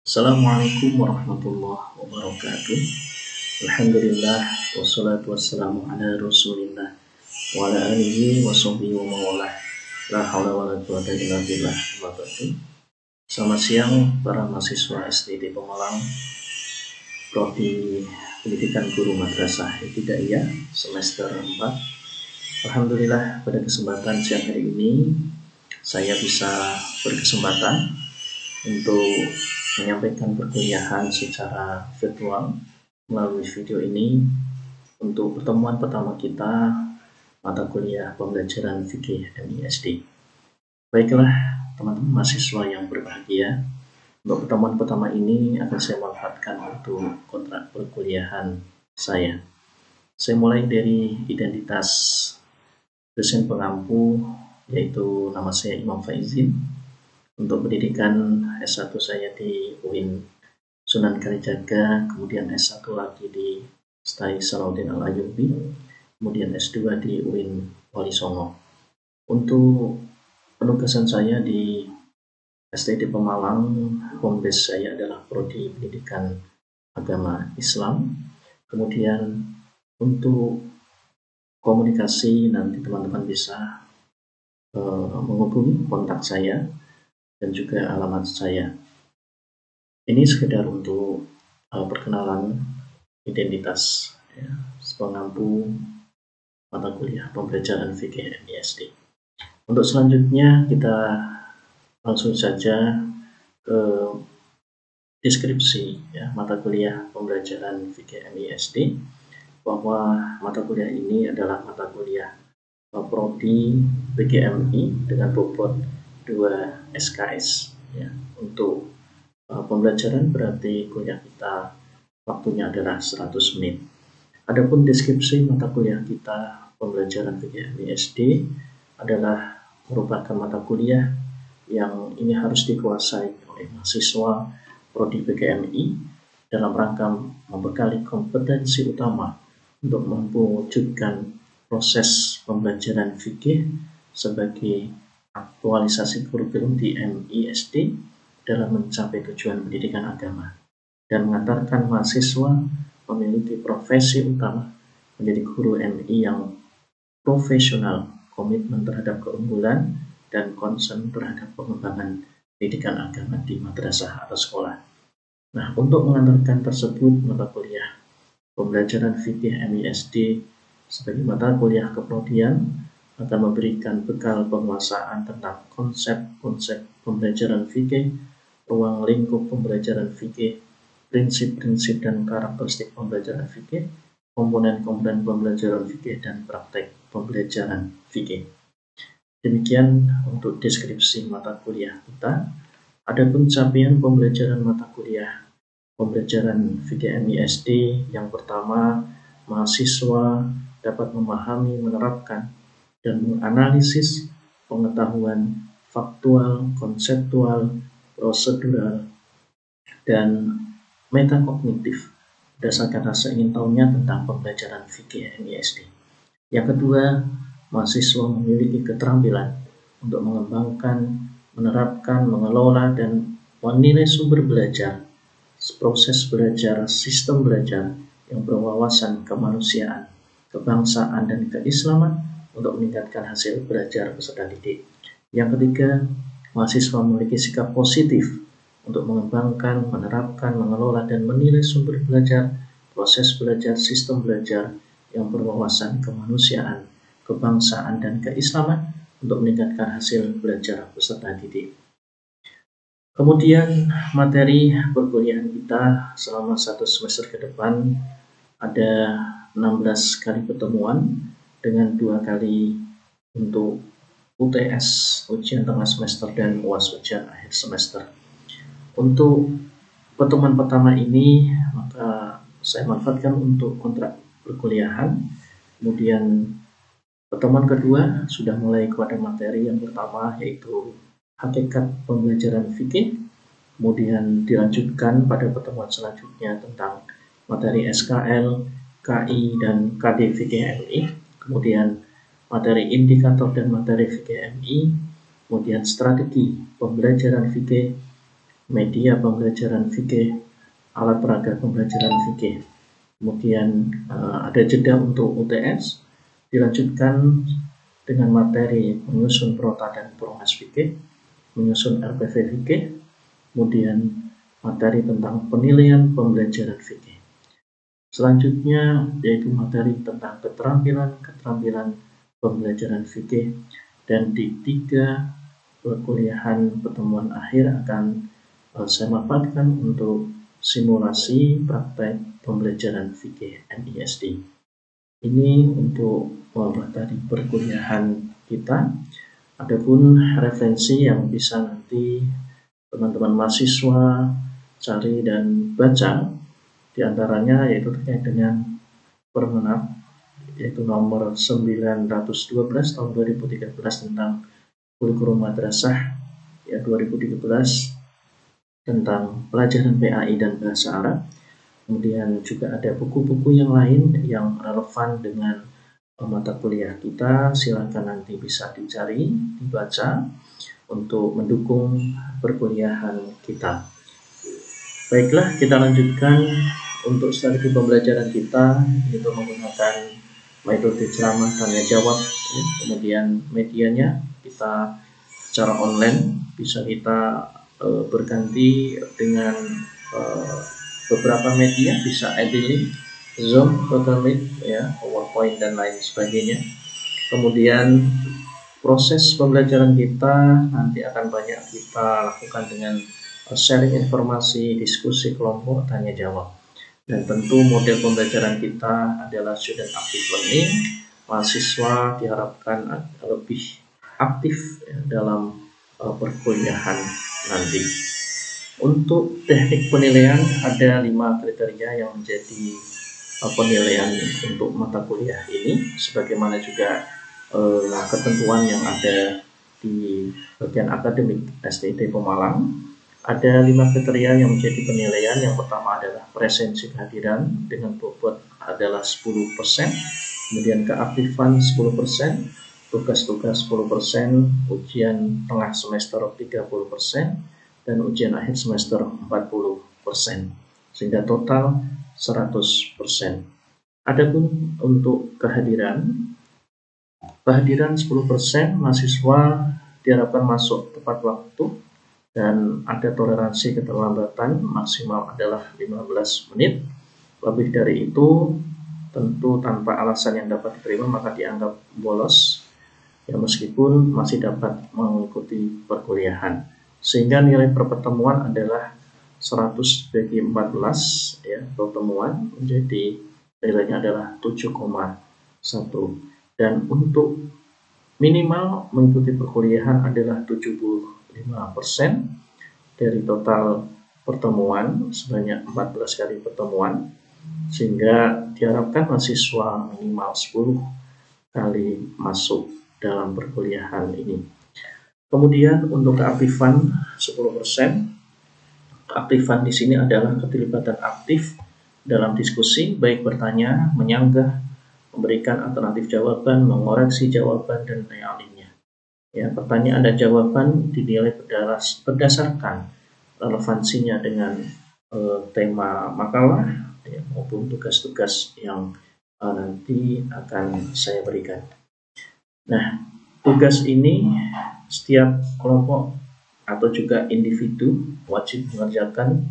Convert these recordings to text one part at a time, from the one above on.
Assalamualaikum warahmatullahi wabarakatuh. Alhamdulillah wassalatu wassalamu ala Rasulillah wa ala alihi wa sahbihi wa mawalah. La haula wala quwwata illa billah. Selamat siang para mahasiswa STT Pemalang, Prodi Pendidikan Guru Madrasah Ibtidaiyah semester 4. Alhamdulillah pada kesempatan siang hari ini saya bisa berkesempatan untuk menyampaikan perkuliahan secara virtual melalui video ini untuk pertemuan pertama kita mata kuliah pembelajaran fikih MISD. Baiklah teman-teman mahasiswa yang berbahagia, untuk pertemuan pertama ini akan saya manfaatkan untuk kontrak perkuliahan saya. Saya mulai dari identitas dosen pengampu, yaitu nama saya Imam Faizin. Untuk pendidikan S1 saya di UIN Sunan Kalijaga, kemudian S1 lagi di STAI Salahuddin Al-Ayyubi, kemudian S2 di UIN Wali Songo. Untuk penugasan saya di STT Pemalang, home base saya adalah Prodi Pendidikan Agama Islam. Kemudian untuk komunikasi nanti teman-teman bisa menghubungi kontak saya dan juga alamat saya. Ini sekedar untuk perkenalan identitas ya, pengampu mata kuliah pembelajaran fikih MISD. Untuk selanjutnya kita langsung saja ke deskripsi ya, mata kuliah pembelajaran fikih MISD, bahwa mata kuliah ini adalah mata kuliah Prodi PGMI dengan bobot 2 SKS ya. Untuk pembelajaran berarti kuliah kita waktunya adalah 100 menit. Adapun deskripsi mata kuliah kita pembelajaran fikih MISD adalah merupakan mata kuliah yang ini harus dikuasai oleh mahasiswa Prodi PGMI dalam rangka membekali kompetensi utama untuk mampu mewujudkan proses pembelajaran fikih sebagai aktualisasi kurikulum di MISD dalam mencapai tujuan pendidikan agama dan mengantarkan mahasiswa memiliki profesi utama menjadi guru MI yang profesional, komitmen terhadap keunggulan, dan concern terhadap pengembangan pendidikan agama di madrasah atau sekolah. Nah, untuk mengantarkan tersebut, mata kuliah pembelajaran fikih MISD sebagai mata kuliah keprodian akan memberikan bekal penguasaan tentang konsep-konsep pembelajaran fikih, ruang lingkup pembelajaran fikih, prinsip-prinsip dan karakteristik pembelajaran fikih, komponen-komponen pembelajaran fikih, dan praktek pembelajaran fikih. Demikian untuk deskripsi mata kuliah kita. Adapun capaian pembelajaran mata kuliah pembelajaran fikih MISD yang pertama, mahasiswa dapat memahami, menerapkan, dan menganalisis pengetahuan faktual, konseptual, prosedural, dan metakognitif berdasarkan rasa ingin tahunya tentang pembelajaran fikih MISD. Yang kedua, mahasiswa memiliki keterampilan untuk mengembangkan, menerapkan, mengelola, dan menilai sumber belajar, proses belajar, sistem belajar yang berwawasan kemanusiaan, kebangsaan, dan keislaman untuk meningkatkan hasil belajar peserta didik. Yang ketiga, mahasiswa memiliki sikap positif untuk mengembangkan, menerapkan, mengelola, dan menilai sumber belajar, proses belajar, sistem belajar yang berwawasan kemanusiaan, kebangsaan, dan keislaman untuk meningkatkan hasil belajar peserta didik. Kemudian materi perkuliahan kita selama 1 semester ke depan ada 16 kali pertemuan dengan 2 kali untuk UTS, ujian tengah semester, dan UAS, ujian akhir semester. Untuk pertemuan pertama ini maka saya manfaatkan untuk kontrak perkuliahan. Kemudian pertemuan kedua sudah mulai kepada materi yang pertama, yaitu hakikat pembelajaran fikih. Kemudian dilanjutkan pada pertemuan selanjutnya tentang materi SKL, KI, dan KD fikih MI. Kemudian materi indikator dan materi fikih MI. Kemudian strategi pembelajaran fikih, media pembelajaran fikih, alat peraga pembelajaran fikih. Kemudian ada jeda untuk UTS, dilanjutkan dengan materi menyusun prota dan promas fikih, menyusun RPV fikih, kemudian materi tentang penilaian pembelajaran fikih. Selanjutnya yaitu materi tentang keterampilan pembelajaran fikih, dan di 3 perkuliahan pertemuan akhir akan saya manfaatkan untuk simulasi praktek pembelajaran fikih MISD. Ini untuk materi perkuliahan kita. Adapun referensi yang bisa nanti teman-teman mahasiswa cari dan baca, diantaranya yaitu terkait dengan Permenag yaitu nomor 912 tahun 2013 tentang kurikulum madrasah ya 2013 tentang pelajaran PAI dan bahasa Arab. Kemudian juga ada buku-buku yang lain yang relevan dengan mata kuliah kita. Silakan nanti bisa dicari, dibaca untuk mendukung perkuliahan kita. Baiklah, kita lanjutkan untuk strategi pembelajaran kita, yaitu menggunakan metode ceramah tanya jawab. Kemudian medianya kita secara online, bisa kita berganti dengan beberapa media, bisa Edilink, Zoom, Google Meet, ya, PowerPoint dan lain sebagainya. Kemudian proses pembelajaran kita nanti akan banyak kita lakukan dengan sharing informasi, diskusi kelompok, tanya jawab. Dan tentu model pembelajaran kita adalah student active learning. Mahasiswa diharapkan lebih aktif dalam perkuliahan nanti. Untuk teknik penilaian ada 5 kriteria yang menjadi penilaian untuk mata kuliah ini, sebagaimana juga ketentuan yang ada di bagian akademik STT Pemalang. Ada 5 kriteria yang menjadi penilaian. Yang pertama adalah presensi kehadiran dengan bobot adalah 10%, kemudian keaktifan 10%, tugas-tugas 10%, ujian tengah semester 30%, dan ujian akhir semester 40%, sehingga total 100%. Adapun untuk kehadiran 10% mahasiswa diharapkan masuk tepat waktu dan ada toleransi keterlambatan maksimal adalah 15 menit. Lebih dari itu tentu tanpa alasan yang dapat diterima maka dianggap bolos, ya, meskipun masih dapat mengikuti perkuliahan. Sehingga nilai per pertemuan adalah 100 bagi 14, ya, pertemuan menjadi nilainya adalah 7,1. Dan untuk minimal mengikuti perkuliahan adalah 75% dari total pertemuan sebanyak 14 kali pertemuan, sehingga diharapkan mahasiswa minimal 10 kali masuk dalam perkuliahan ini. Kemudian untuk keaktifan 10%. Keaktifan di sini adalah keterlibatan aktif dalam diskusi, baik bertanya, menyanggah, memberikan alternatif jawaban, mengoreksi jawaban, dan lainnya. Ya, pertanyaan dan jawaban dinilai berdasarkan relevansinya dengan tema makalah, ya, maupun tugas-tugas yang nanti akan saya berikan. Nah, tugas ini setiap kelompok atau juga individu wajib mengerjakan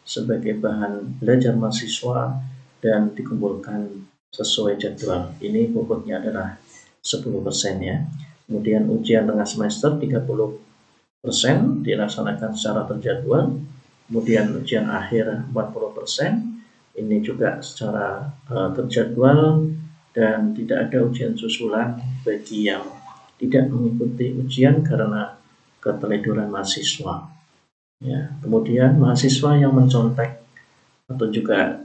sebagai bahan belajar mahasiswa dan dikumpulkan sesuai jadwal. Ini bobotnya adalah 10% ya. Kemudian ujian tengah semester 30% dilaksanakan secara terjadwal. Kemudian ujian akhir 40%. Ini juga secara terjadwal dan tidak ada ujian susulan bagi yang tidak mengikuti ujian karena keteledoran mahasiswa. Ya, kemudian mahasiswa yang mencontek atau juga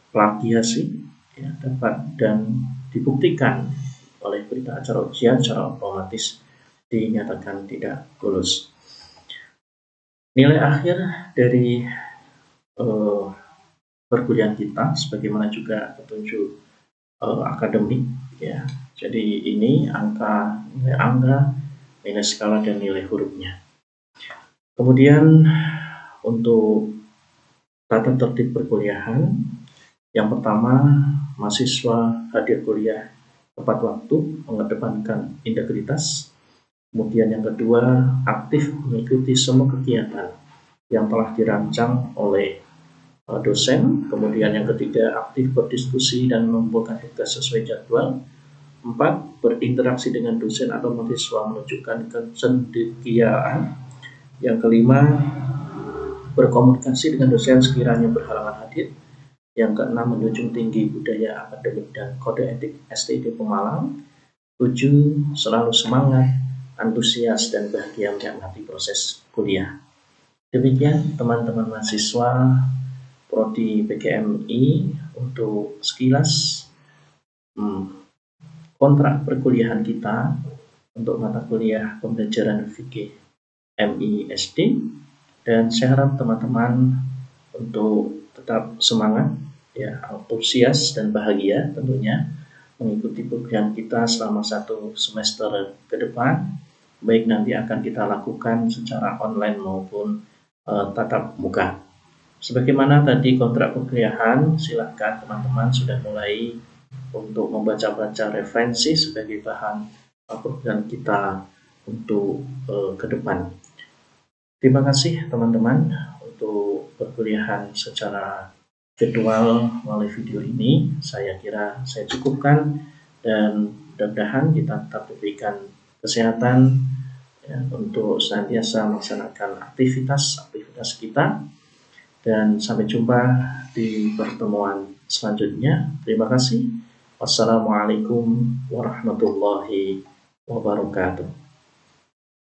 plagiasi, ya, dapat dan dibuktikan oleh berita acara ujian secara otomatis dinyatakan tidak lulus. Nilai akhir dari perkuliahan kita sebagaimana juga petunjuk akademik, ya. Jadi ini nilai angka, nilai skala dan nilai hurufnya. Kemudian Untuk tata tertib perkuliahan, yang pertama, mahasiswa hadir kuliah tepat waktu, mengedepankan integritas. Kemudian yang kedua, aktif mengikuti semua kegiatan yang telah dirancang oleh dosen. Kemudian yang ketiga, aktif berdiskusi dan mengumpulkan tugas sesuai jadwal. 4. Berinteraksi dengan dosen atau mahasiswa menunjukkan kecendekiaan. Yang kelima, berkomunikasi dengan dosen sekiranya berhalangan hadir. Yang keenam, menjunjung tinggi budaya akademik dan kode etik STID Pemalang. 7. Selalu semangat, antusias, dan bahagia menikmati proses kuliah. Demikian teman-teman mahasiswa Prodi PGMI untuk sekilas kontrak perkuliahan kita untuk mata kuliah pembelajaran fikih MI SD, dan saya harap teman-teman untuk tetap semangat, ya, antusias dan bahagia tentunya mengikuti program kita selama 1 semester ke depan, baik nanti akan kita lakukan secara online maupun tatap muka. Sebagaimana tadi kontrak perkuliahan, silakan teman-teman sudah mulai untuk membaca-baca referensi sebagai bahan program kita untuk ke depan. Terima kasih teman-teman untuk perkuliahan secara virtual melalui video ini. Saya kira saya cukupkan, dan mudah-mudahan kita tetap diberikan kesehatan ya, untuk senantiasa melaksanakan aktivitas kita, dan sampai jumpa di pertemuan selanjutnya. Terima kasih. Wassalamualaikum warahmatullahi wabarakatuh.